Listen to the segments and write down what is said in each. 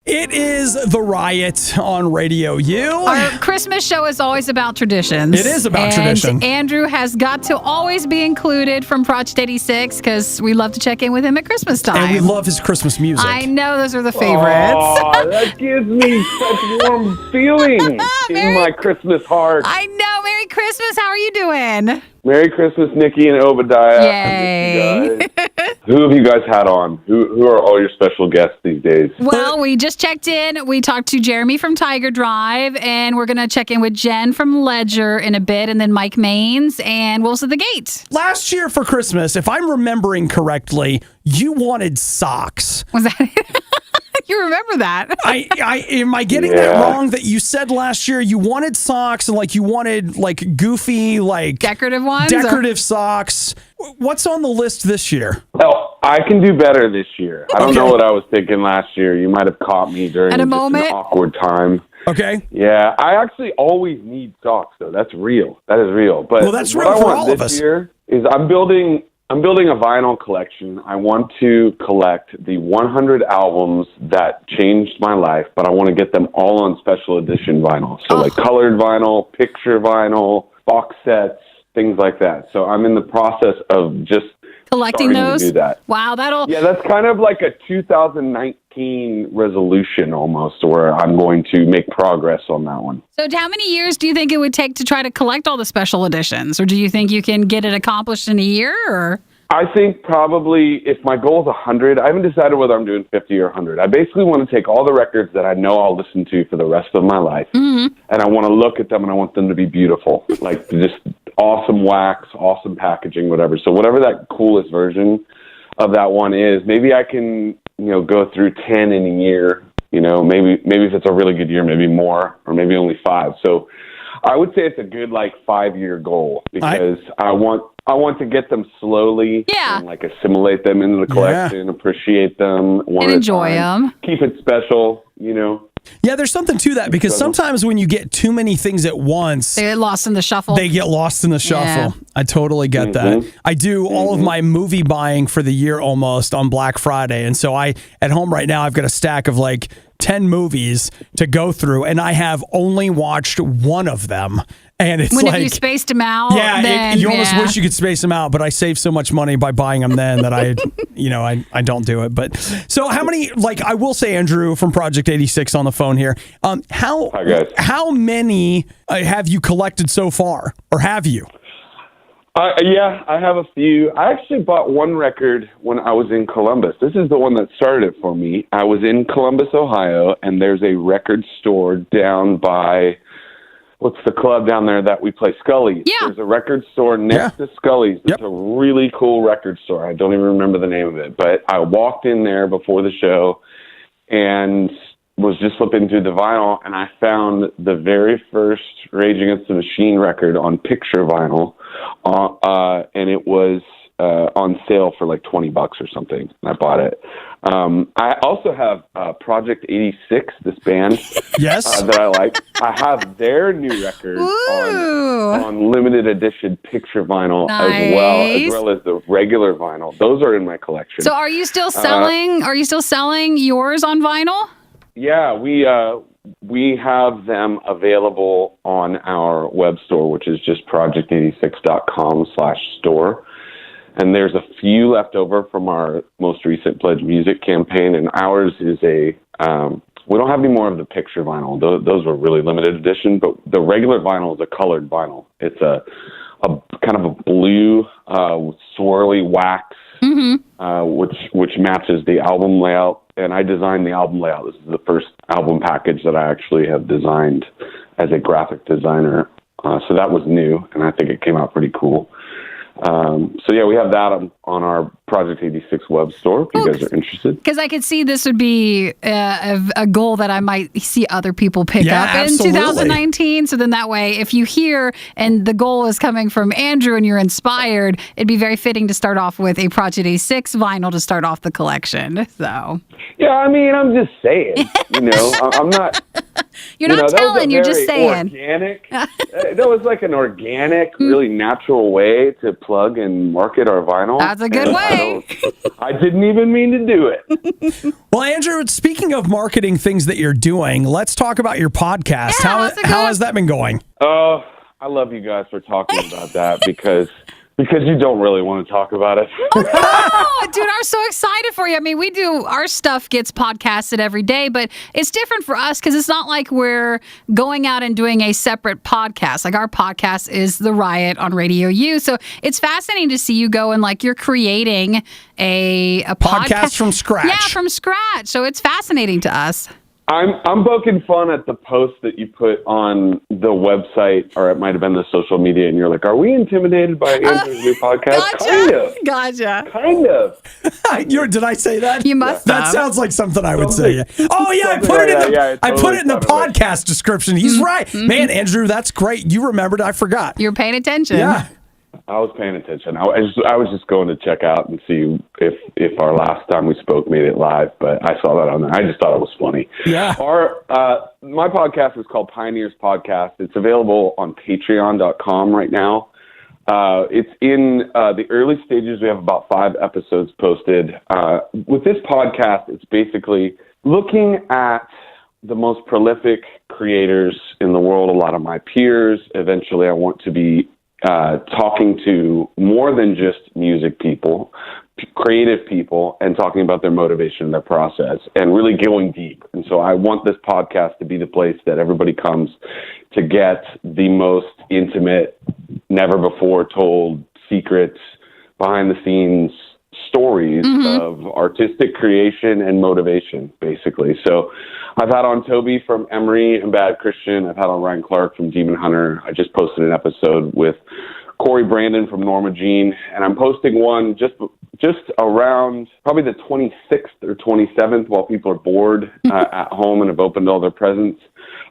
It is the Riot on RadioU. Our Christmas show is always about traditions. It is about tradition. Andrew has got to always be included from Project 86 because we love to check in with him at Christmas time. And we love his Christmas music. I know those are the favorites. Oh, that gives me such warm feelings in my Christmas heart. I know. Merry Christmas. How are you doing? Merry Christmas, Nikki and Obadiah. Yay. Who have you guys had on? Who are all your special guests these days? Well, we just checked in. We talked to Jeremy from Tiger Drive, and we're going to check in with Jen from Ledger in a bit, and then Mike Maines and Wolves at the Gate. Last year for Christmas, if I'm remembering correctly, you wanted socks. Was that it? You remember that? Am I getting that wrong? That you said last year you wanted socks and you wanted goofy decorative ones, decorative socks. What's on the list this year? Oh, I can do better this year. I don't know what I was thinking last year. You might have caught me during at a an awkward time. Okay. Yeah, I actually always need socks though. That's real. That is real. But that's real for all of us. This year is I'm building a vinyl collection. I want to collect the 100 albums that changed my life, but I want to get them all on special edition vinyl. So colored vinyl, picture vinyl, box sets, things like that. So I'm in the process of just collecting those. To do that. Wow, that's kind of like a 2019 resolution almost, where I'm going to make progress on that one. So how many years do you think it would take to try to collect all the special editions? Or do you think you can get it accomplished in a year? Or I think probably if my goal is 100, I haven't decided whether I'm doing 50 or 100. I basically want to take all the records that I know I'll listen to for the rest of my life, and I want to look at them and I want them to be beautiful, like just awesome wax, awesome packaging, whatever. So whatever that coolest version of that one is, maybe I can, go through 10 in a year. Maybe if it's a really good year, maybe more, or maybe only 5. So I would say it's a good 5-year goal because I want to get them slowly and assimilate them into the collection, appreciate them, and enjoy them, keep it special, Yeah, there's something to that because sometimes when you get too many things at once, they get lost in the shuffle. Yeah. I totally get that. I do all of my movie buying for the year almost on Black Friday. And so at home right now, I've got a stack of 10 movies to go through, and I have only watched one of them. And it's if you spaced them out, you almost wish you could space them out, but I save so much money by buying them then that I don't do it. But so how many, I will say, Andrew from Project 86 on the phone here, how many have you collected so far, or have you? I have a few. I actually bought one record when I was in Columbus. This is the one that started it for me. I was in Columbus, Ohio, and there's a record store down by, what's the club down there that we play, Scully's? Yeah. There's a record store next to Scully's. It's a really cool record store. I don't even remember the name of it, but I walked in there before the show and was just flipping through the vinyl, and I found the very first Rage Against the Machine record on picture vinyl, and it was on sale for $20 or something, and I bought it. I also have Project 86, this band that I like. I have their new record on limited edition picture vinyl as well as the regular vinyl. Those are in my collection. So are you still selling? Are you still selling yours on vinyl? Yeah, we have them available on our web store, which is just project86.com/store. And there's a few left over from our most recent Pledge Music campaign, and ours is we don't have any more of the picture vinyl. Those were really limited edition, but the regular vinyl is a colored vinyl. It's a kind of a blue swirly wax, which matches the album layout. And I designed the album layout. This is the first album package that I actually have designed as a graphic designer. So that was new, and I think it came out pretty cool. We have that on our Project 86 web store if you guys are interested. Because I could see this would be a goal that I might see other people pick up in 2019. So then that way, if you hear and the goal is coming from Andrew and you're inspired, it'd be very fitting to start off with a Project 86 vinyl to start off the collection. So yeah, I'm just saying, I'm not. You're not telling, you're just saying. Organic. That was like an organic, really natural way to plug and market our vinyl. That's a good way. I didn't even mean to do it. Well, Andrew, speaking of marketing things that you're doing, let's talk about your podcast. Yeah, how has that been going? Oh, I love you guys for talking about that because you don't really want to talk about it. Oh, dude, I'm so excited for you. I mean, our stuff gets podcasted every day, but it's different for us because it's not like we're going out and doing a separate podcast. Like our podcast is The Riot on RadioU. So it's fascinating to see you go and like you're creating a podcast from scratch. Yeah, from scratch. So it's fascinating to us. I'm poking fun at the post that you put on the website, or it might have been the social media, and you're like, "Are we intimidated by Andrew's new podcast?" Gotcha. Kind of. Did I say that? You must. That sounds like something I would say. Oh yeah, I put it in the podcast description. He's right, man. Andrew, that's great. You remembered. I forgot. You're paying attention. Yeah. I was paying attention. I was just going to check out and see if our last time we spoke made it live, but I saw that on there. I just thought it was funny. Yeah. My podcast is called Pioneers Podcast. It's available on Patreon.com right now. It's in the early stages. We have about 5 episodes posted. With this podcast, it's basically looking at the most prolific creators in the world, a lot of my peers. Eventually, I want to be talking to more than just music people, creative people, and talking about their motivation, their process, and really going deep. And so I want this podcast to be the place that everybody comes to get the most intimate, never before told secrets, behind the scenes stories of artistic creation and motivation, basically. So I've had on Toby from Emery and Bad Christian. I've had on Ryan Clark from Demon Hunter. I just posted an episode with Corey Brandon from Norma Jean, and I'm posting one just around probably the 26th or 27th while people are bored at home and have opened all their presents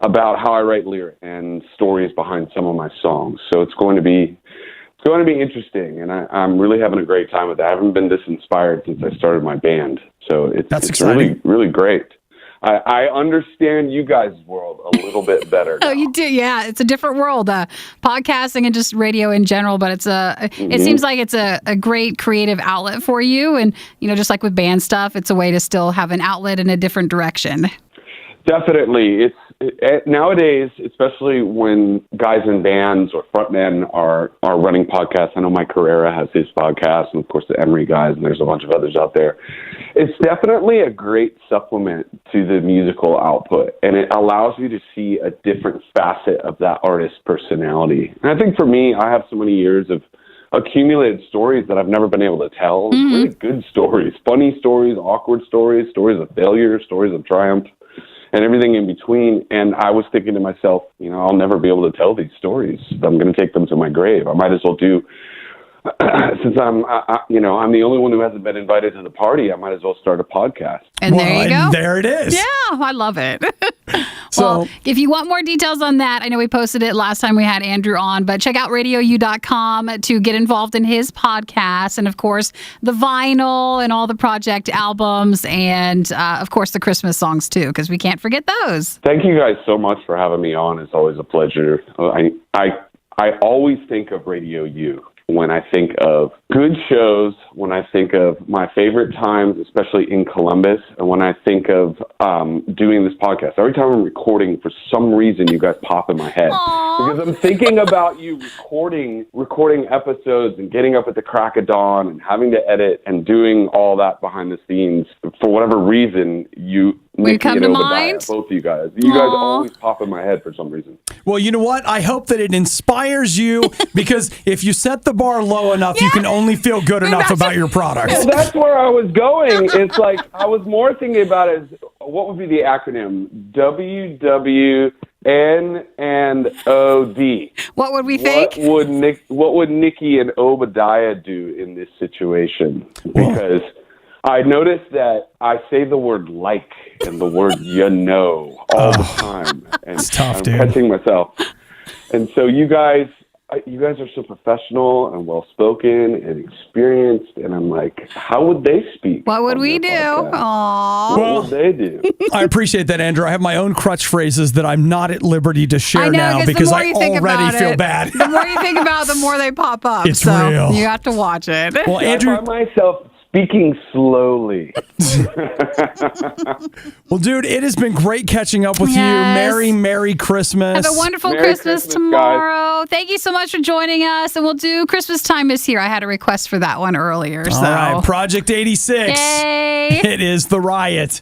about how I write lyrics and stories behind some of my songs. So it's going to be interesting, and I'm really having a great time with it. I haven't been this inspired since I started my band, so it's really, really great. I understand you guys' world a little bit better now. Oh, you do? Yeah, it's a different world, podcasting and just radio in general, but it seems like it's a great creative outlet for you, and, just like with band stuff, it's a way to still have an outlet in a different direction. Definitely. Nowadays, especially when guys in bands or frontmen are running podcasts. I know Mike Carrera has his podcast, and of course the Emery guys, and there's a bunch of others out there. It's definitely a great supplement to the musical output, and it allows you to see a different facet of that artist's personality. And I think for me, I have so many years of accumulated stories that I've never been able to tell. Really good stories, funny stories, awkward stories, stories of failure, stories of triumph, and everything in between. And I was thinking to myself, I'll never be able to tell these stories. I'm going to take them to my grave. I might as well do, since I'm the only one who hasn't been invited to the party, I might as well start a podcast. And there you go. There it is. Yeah, I love it. Well, if you want more details on that, I know we posted it last time we had Andrew on, but check out RadioU.com to get involved in his podcast. And of course, the vinyl and all the project albums and of course the Christmas songs too, because we can't forget those. Thank you guys so much for having me on. It's always a pleasure. I always think of RadioU when I think of good shows, when I think of my favorite times, especially in Columbus, and when I think of doing this podcast. Every time I'm recording, for some reason, you guys pop in my head. Aww. Because I'm thinking about you recording episodes and getting up at the crack of dawn and having to edit and doing all that behind the scenes. For whatever reason, We come to mind? Both of you guys. You guys always pop in my head for some reason. Well, you know what? I hope that it inspires you, because if you set the bar low enough, you can only feel good enough about your product. Well, that's where I was going. It's like I was more thinking about it as what would be the acronym? WWNNOD. What would we think? What would Nikki and Obadiah do in this situation? Because I noticed that I say the word like and the word all the time. And it's tough, I'm dude. catching myself. And so you guys, you guys are so professional and well-spoken and experienced, and I'm like, how would they speak? What would we do? Aww. What would they do? I appreciate that, Andrew. I have my own crutch phrases that I'm not at liberty to share now because I already feel bad. The more you think about it, the more they pop up. It's real. You have to watch it. Well, Andrew, I find myself speaking slowly. Well, dude, it has been great catching up with you. Merry Christmas. Have a wonderful Christmas tomorrow. Guys. Thank you so much for joining us. And we'll do Christmas Time Is Here. I had a request for that one earlier. All right, Project 86. Yay. It is the Riot.